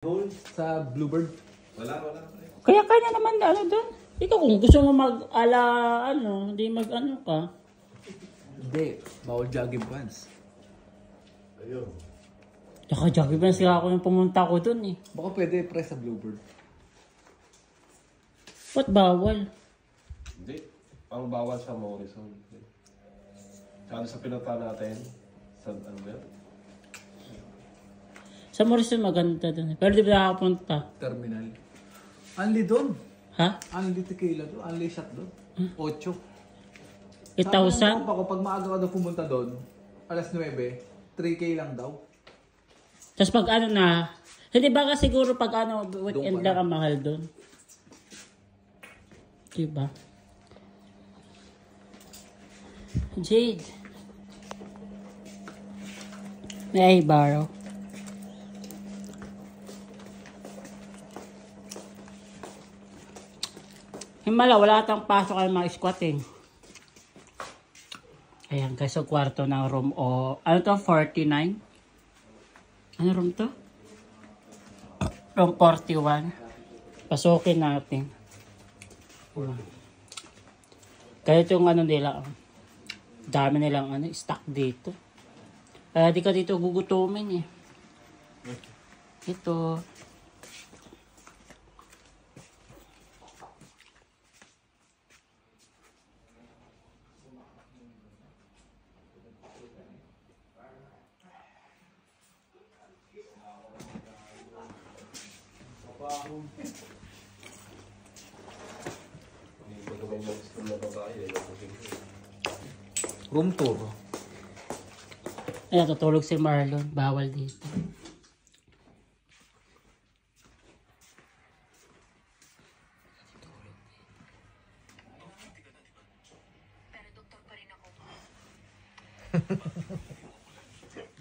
Hole sa Bluebird. Wala. Kaya kanya naman ano doon. Ikaw kung gusto mo hindi ka. Hindi, bawal jogging pants. Ayun. Tsaka jogging pants kaya ako yung pumunta ko doon eh. Baka pwede press sa Bluebird. Ba't bawal? Hindi. Ang bawal sa Morrison. Tsaka sa pinunta natin, sa ano ba yun? Sa Morrison maganda doon. Pero di ba nakapunta? Terminal. Only doon. Ha? Only tequila doon. Only shot doon. 8. 8,000? Ako, pag maaga ka daw pumunta doon, alas 9, 3K lang daw. Tapos pag ano na, hindi ba ka siguro pag ano, weekend Doon lang ang mahal doon? Diba? Jade. May I borrow? Himala, wala atang pasok ay mga squatting. Ayan, kasi kwarto ng room o, ano to, 49? Ano room to? Room 41. Pasukin natin. Kaya itong ano nila, dami nilang stock dito. Kaya di ka dito gugutumin eh. Ito. Room tour. Ayan, tutulog si Marlon. Bawal dito. Pero doktor pa rin ako.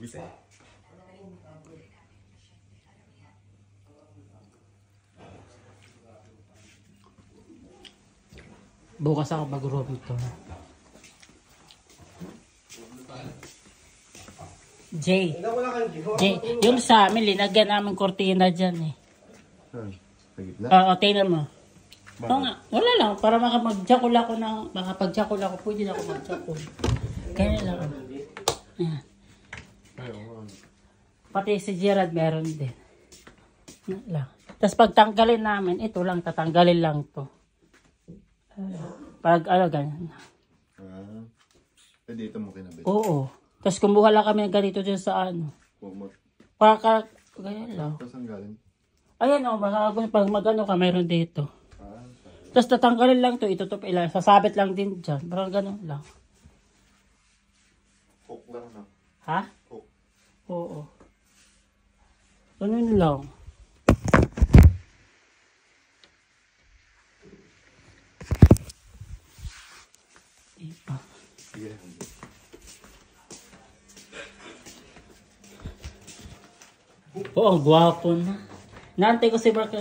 Bisa. Bukas ako mag-room ito. Jay. Yung sa amin, linagyan namin kortina dyan eh. Sa gitna? Oo, tingnan mo. Oo nga, wala lang. Para makapag-jakul ako makapag-jakul ako, pwede na ako mag-jakul. Kaya lang. Ayan. Pati si Gerard meron din. Yan lang. Tapos pag tanggalin namin, ito lang, tatanggalin lang to. Pag ganyan. Pwede ito mo kinabit. Oo. Tapos kumuha lang kami ng ganito dyan sa ano. Ganyan lang. Tapos ang galing? Ayan o, pag mag-ano ka, mayroon dito. Tapos tatanggalin lang to, itutup ilan. Sasabit lang din dyan. Parang gano'n lang. Hook lang na. Ha? Hook. Oo. Ganun lang. Ipa. Sige. Oo, ang gwapo na. Naantay ko si Mark,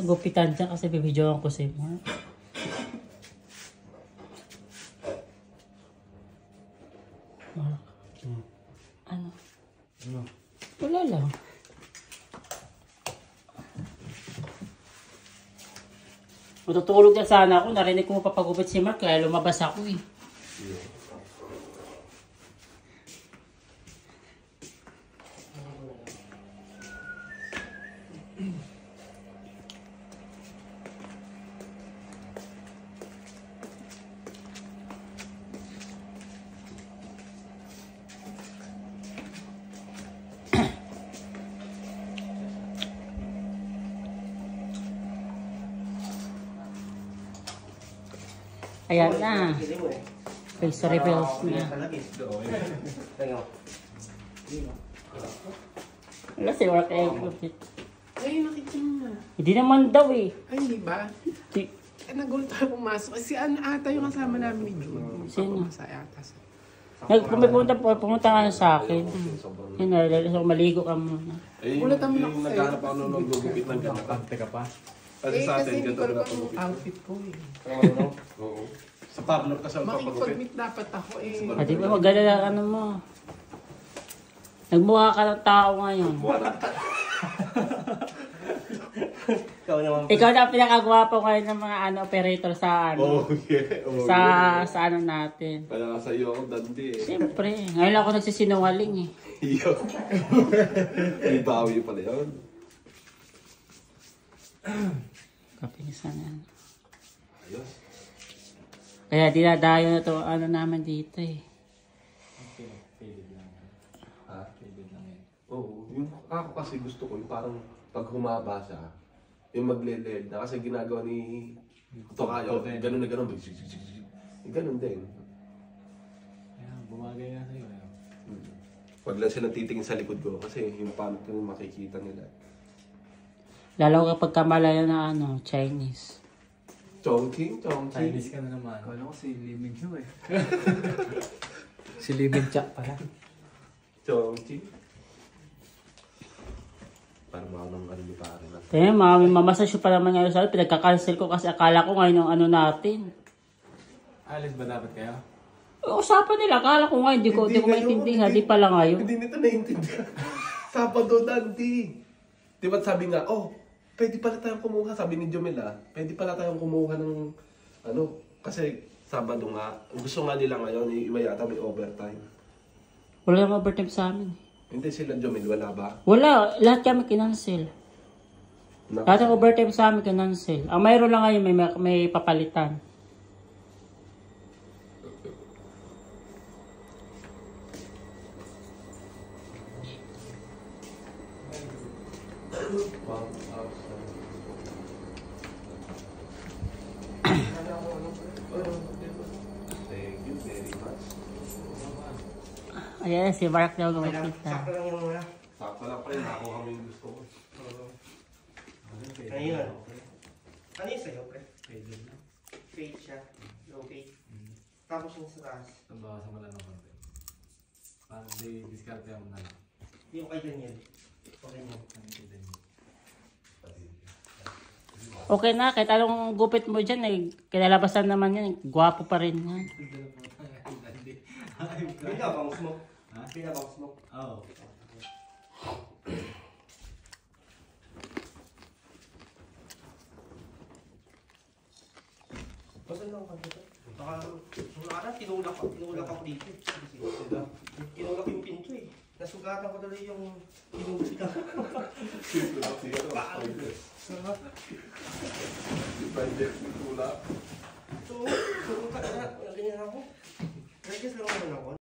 gupitan dyan kasi bibidyoan ko si Mark. Mark. Ano? Wala lang. Matutulog na sana ako. Narinig ko mapapagupit si Mark kaya lumabas ako eh. Ayan na. Face reveals na. Wala si Mark eh. Ay, nakita mo na. Hindi naman daw eh. Ay, hindi ba? Nagulat tayo pumasok. Kasi ano ata yung kasama namin ni Jude. Sino? Masaya ata sa... Pumunta ka na sa akin. Yun na, maligo ka muna. Ulat naman ako sa'yo. Naghanap ako nung gugupit ng ganito. Teka pa. Kasi sa atin, kasi hindi ganito ko na alam pagupit. ang outfit ko eh. Oo. Sa parlor ka sa papagupit. Makikipag-meet dapat ako eh. Di ba magdala ano mo? Nagmukha ka ng tao ngayon. Ikaw na ang pinakagwapo ngayon ng mga operator sa ano. yeah. Sa ano natin. Kaya sa iyo ako dandi eh. Siyempre, ngayon lang ako nagsisinungaling eh. Iyo. May bawi pala yun. Kapinisan yan. Ayos. Kaya dinadayo na to ano naman dito eh. Ha? Oo. Yung ako kasi gusto ko yung parang pag humaba siya, yung magle-led na kasi ginagawa ni Tokayo, ganun na ganun. Ganun din. Bumagay na sa'yo. Wag lang silang titingin sa likod ko kasi yung paano yung makikita nila. Lalo kapag kamalayo na ano, Chinese. Chongqing. Chinese ka na naman. Kala ko si Liming Hu eh. Si Liming Chak pala. Chongqing. Parang mga nang ano ni pare na. Kaya may mamasasyo pa naman ngayon sa akin. Pinagka-cancel ko kasi akala ko ngayon yung ano natin. Alis ba dapat kayo? Usapan nila. Akala ko nga hindi ko maintindihan. Di pala ngayon. Hindi nito naiintindihan. Sabado Dante. Di ba't sabi nga, pwede pala tayong kumuha. Sabi ni Jomela, pwede pala tayong kumuha ng ano. Kasi Sabado nga. Gusto nga nila ngayon, iba yata may overtime. Wala namang overtime sa amin. Hindi sila Jomel, wala ba? Wala. Lahat kami kinancel. Lahat ng overtime sa amin kinancel. Ang mayroon lang ngayon may papalitan. Thank you very much. Ayan, si Mark daw gumakita. Sakto lang pa rin, nakuha kami yung gusto ko. Ayun. Ano yung sa'yo, pre? Fade siya. Low fade. Tapos yung sa taas. Nabawasan mo lang ng konti. Parang di-discard yung na lang. Yung kay ganyan. Okay niya. Okay na, kahit anong gupit mo dyan, kinalabasan naman yan. Gwapo pa rin yan. Pinabang smoke. Pinabang smoke. Oo. Basta lang ako dito. Baka, nung araw, tinulak ako dito. Tinulak yung pinto eh. Nasugatan ko tuloy yung pinulak. So, ganyan ako. Nag-guess lang naman ako.